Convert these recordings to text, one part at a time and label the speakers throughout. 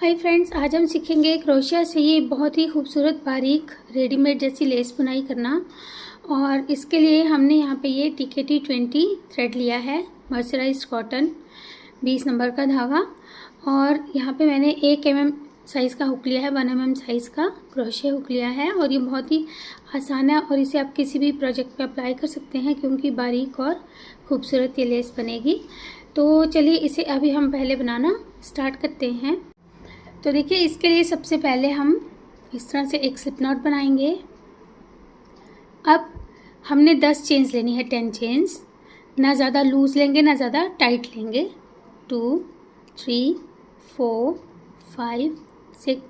Speaker 1: Hi friends, आज हम सीखेंगे क्रोशिया से ये बहुत ही खूबसूरत बारीक रेडीमेड जैसी लेस बुनाई करना। और इसके लिए हमने यहाँ पे ये TKT20 थ्रेड लिया है, मर्सराइज्ड कॉटन 20 नंबर का धागा। और यहाँ पे मैंने 1 mm साइज़ का हुक लिया है, 1 mm साइज़ का क्रोशिया हुक लिया है। और ये बहुत ही आसान है और इसे आप किसी भी प्रोजेक्ट पे अप्लाई कर सकते हैं क्योंकि बारीक और खूबसूरत ये लेस बनेगी। तो चलिए इसे अभी हम पहले बनाना स्टार्ट करते हैं। तो देखिए, इसके लिए सबसे पहले हम इस तरह से एक स्लिप नॉट बनाएंगे। अब हमने 10 चेन्स लेनी है, 10 चेन्स। ना ज़्यादा लूज़ लेंगे ना ज़्यादा टाइट लेंगे। 2 3 4 5 6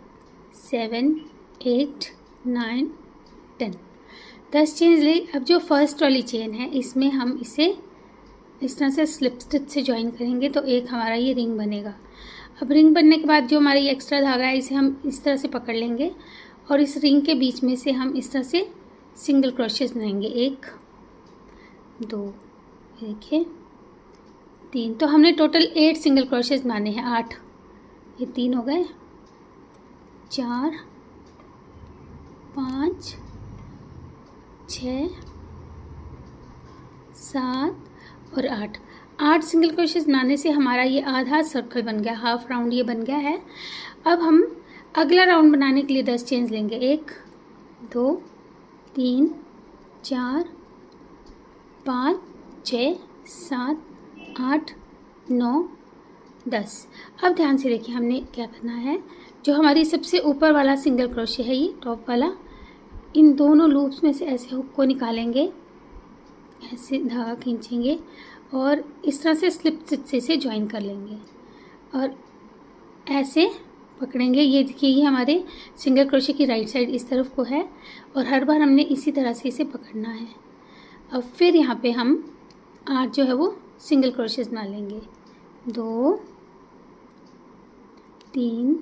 Speaker 1: 7 8 9 10 10 चेन्स ले। अब जो फर्स्ट वाली चेन है इसमें हम इसे इस तरह से स्लिप स्टिच से ज्वाइन करेंगे तो एक हमारा ये रिंग बनेगा। अब रिंग बनने के बाद जो हमारा ये एक्स्ट्रा धागा है इसे हम इस तरह से पकड़ लेंगे और इस रिंग के बीच में से हम इस तरह से सिंगल क्रोशेस बनाएंगे। 1 2 देखिए 3। तो हमने टोटल 8 सिंगल क्रोशेस बनाने हैं। 8, ये 3 हो गए, 4 5 6 7 और 8 सिंगल क्रोशेस बनाने से हमारा ये आधा सर्कल बन गया, हाफ राउंड ये बन गया है। अब हम अगला राउंड बनाने के लिए 10 चेन्स लेंगे। 1 2 3 4 5 6 7 8 9 10। अब ध्यान से देखिए हमने क्या करना है। जो हमारी सबसे ऊपर वाला सिंगल क्रोशे है, ये टॉप वाला, इन दोनों लूप्स में से ऐसे हुक को निकालेंगे, ऐसे धागा खींचेंगे और इस तरह से स्लिप स्टिच से इसे ज्वाइन कर लेंगे और ऐसे पकड़ेंगे। ये देखिए, ये हमारे सिंगल क्रोशे की राइट साइड इस तरफ को है और हर बार हमने इसी तरह से इसे पकड़ना है। अब फिर यहाँ पे हम 8 जो है वो सिंगल क्रोशेस बना लेंगे। 2 3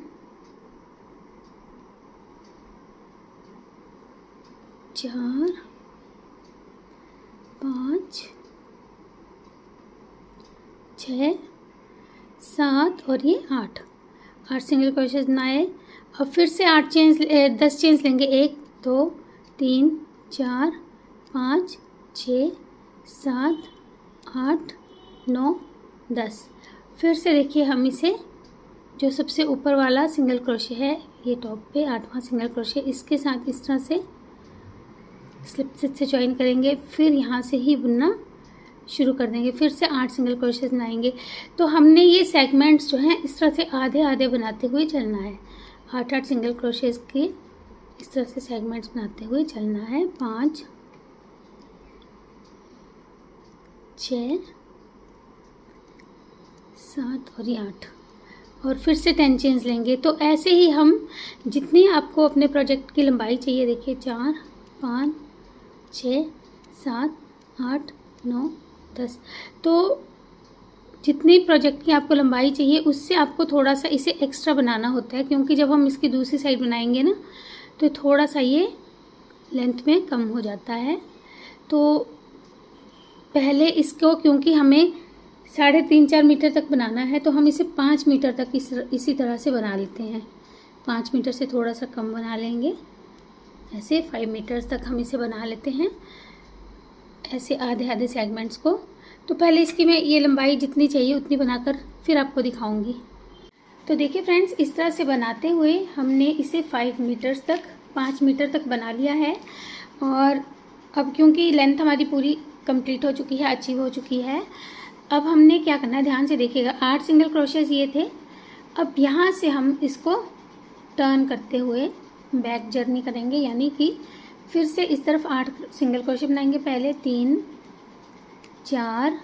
Speaker 1: 4 5 6 7 और ये 8 सिंगल क्रोशेस बनाए। अब फिर से 10 चेन्स लेंगे। 1 2 3 4 5 6 7 8 9 10। फिर से देखिए हम इसे जो सबसे ऊपर वाला सिंगल क्रोशे है, ये टॉप पे 8वां सिंगल क्रोशे, इसके साथ इस तरह से स्लिप स्टिच से ज्वाइन करेंगे। फिर यहाँ से ही बुनना शुरू कर देंगे। फिर से 8 सिंगल क्रोशेस बनाएंगे। तो हमने ये सेगमेंट्स जो हैं इस तरह से आधे आधे बनाते हुए चलना है। 8 सिंगल क्रोशेस के इस तरह से सेगमेंट्स बनाते हुए चलना है। 5 6 7 और ये 8 और फिर से 10 चेन्स लेंगे। तो ऐसे ही हम जितनी आपको अपने प्रोजेक्ट की लंबाई चाहिए, देखिए 4 5 6 7 8 9 10। तो जितनी प्रोजेक्ट की आपको लंबाई चाहिए उससे आपको थोड़ा सा इसे एक्स्ट्रा बनाना होता है क्योंकि जब हम इसकी दूसरी साइड बनाएंगे ना तो थोड़ा सा ये लेंथ में कम हो जाता है। तो पहले इसको, क्योंकि हमें 3.5-4 मीटर तक बनाना है तो हम इसे 5 मीटर तक इसी तरह से बना लेते हैं। 5 मीटर से थोड़ा सा कम बना लेंगे, ऐसे 5 मीटर्स तक हम इसे बना लेते हैं, ऐसे आधे आधे सेगमेंट्स को। तो पहले इसकी मैं ये लंबाई जितनी चाहिए उतनी बनाकर फिर आपको दिखाऊंगी। तो देखिए फ्रेंड्स, इस तरह से बनाते हुए हमने इसे 5 मीटर तक बना लिया है। और अब क्योंकि लेंथ हमारी पूरी कंप्लीट हो चुकी है, अचीव हो चुकी है, अब हमने क्या करना है, ध्यान से देखिएगा। 8 सिंगल क्रोशेस ये थे। अब यहाँ से हम इसको टर्न करते हुए बैक जर्नी करेंगे, यानी कि फिर से इस तरफ 8 सिंगल क्रोशे बनाएंगे। पहले 3 4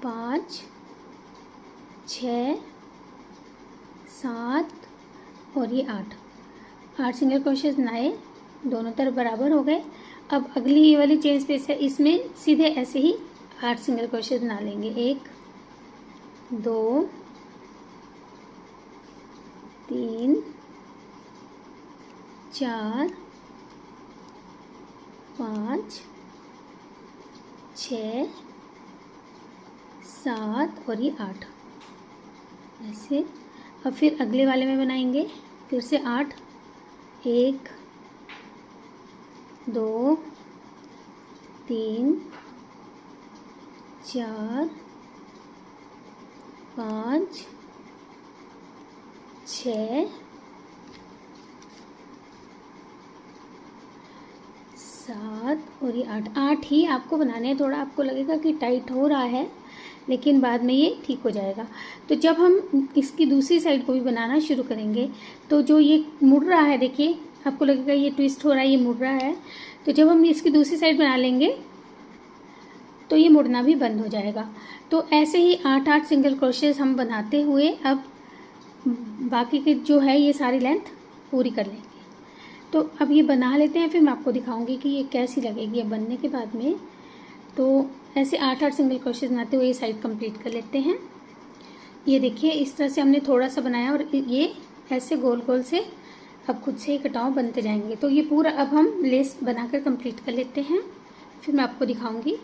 Speaker 1: 5 6 7 और ये 8 सिंगल क्रोशेस बनाए, दोनों तरफ बराबर हो गए। अब अगली ये वाली चेन स्पेस है, इसमें सीधे ऐसे ही 8 सिंगल क्रोशेस बना लेंगे। 1 2 3 4 5 6 7 और ये 8 ऐसे अब फिर अगले वाले में बनाएंगे फिर से 8, 1 2 3 4 5 6 7 और ये 8 ही आपको बनाने हैं। थोड़ा आपको लगेगा कि टाइट हो रहा है, लेकिन बाद में ये ठीक हो जाएगा। तो जब हम इसकी दूसरी साइड को भी बनाना शुरू करेंगे तो जो ये मुड़ रहा है, देखिए आपको लगेगा ये ट्विस्ट हो रहा है, ये मुड़ रहा है। तो जब हम इसकी दूसरी साइड बना लेंगे तो ये मुड़ना भी बंद हो जाएगा। तो ऐसे ही 8 सिंगल क्रोशेस हम बनाते हुए अब बाकी के जो है ये सारी लेंथ पूरी कर लेंगे। तो अब ये बना लेते हैं, फिर मैं आपको दिखाऊंगी कि ये कैसी लगेगी अब बनने के बाद में। तो ऐसे 8 सिंगल क्रोशेस बनाते हुए ये साइड कंप्लीट कर लेते हैं। ये देखिए इस तरह से हमने थोड़ा सा बनाया और ये ऐसे गोल गोल से अब खुद से ही कटाव बनते जाएंगे। तो ये पूरा अब हम लेस बनाकर कंप्लीट कर लेते हैं, फिर मैं आपको दिखाऊंगी।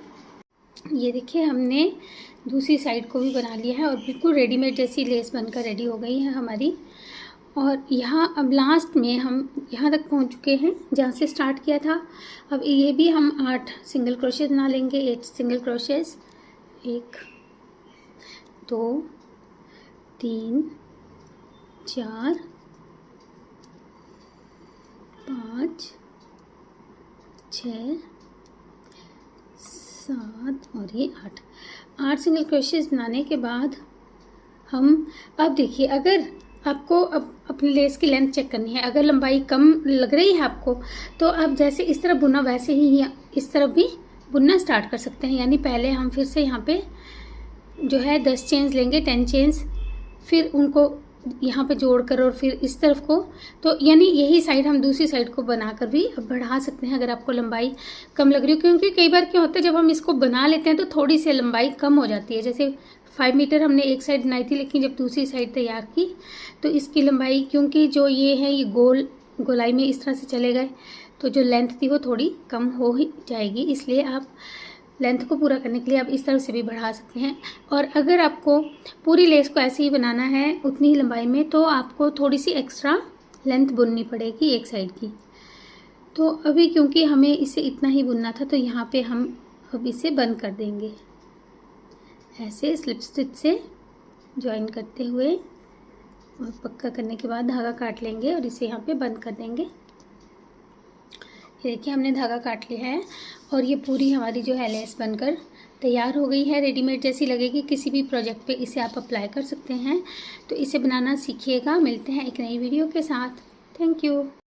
Speaker 1: ये देखिए हमने दूसरी साइड को भी बना लिया है और बिल्कुल रेडीमेड जैसी लेस बनकर रेडी हो गई है हमारी। और यहाँ अब लास्ट में हम यहाँ तक पहुँच चुके हैं जहाँ से स्टार्ट किया था। अब ये भी हम 8 सिंगल क्रोशेस बना लेंगे। 8 सिंगल क्रोशेस, 1 2 3 4 5 6 7 और ये 8 सिंगल क्रोशेस बनाने के बाद हम अब देखिए, अगर आपको अब अपनी लेस की लेंथ चेक करनी है, अगर लंबाई कम लग रही है आपको, तो आप जैसे इस तरफ बुना वैसे ही इस तरफ भी बुनना स्टार्ट कर सकते हैं। यानी पहले हम फिर से यहाँ पे जो है 10 चेन्स लेंगे, 10 चेन्स, फिर उनको यहाँ पे जोड़कर और फिर इस तरफ को, तो यानी यही साइड हम दूसरी साइड को बनाकर भी अब बढ़ा सकते हैं अगर आपको लंबाई कम लग रही हो। क्योंकि कई बार क्या होता है जब हम इसको बना लेते हैं तो थोड़ी सी लंबाई कम हो जाती है। जैसे 5 मीटर हमने एक साइड बनाई थी, लेकिन जब दूसरी साइड तैयार की तो इसकी लंबाई, क्योंकि जो ये है ये गोलाई में इस तरह से चले गए, तो जो लेंथ थी वो थोड़ी कम हो ही जाएगी। इसलिए आप लेंथ को पूरा करने के लिए आप इस तरह से भी बढ़ा सकते हैं। और अगर आपको पूरी लेस को ऐसे ही बनाना है उतनी ही लंबाई में, तो आपको थोड़ी सी एक्स्ट्रा लेंथ बुननी पड़ेगी एक साइड की। तो अभी क्योंकि हमें इसे इतना ही बुनना था, तो यहाँ पे हम अब इसे बंद कर देंगे ऐसे स्लिप स्टिच से ज्वाइन करते हुए, और पक्का करने के बाद धागा काट लेंगे और इसे यहाँ पे बंद कर देंगे। ये देखिए हमने धागा काट लिया है और ये पूरी हमारी जो है लेस बनकर तैयार हो गई है। रेडीमेड जैसी लगेगी। किसी भी प्रोजेक्ट पे इसे आप अप्लाई कर सकते हैं। तो इसे बनाना सीखिएगा। मिलते हैं एक नई वीडियो के साथ। Thank you.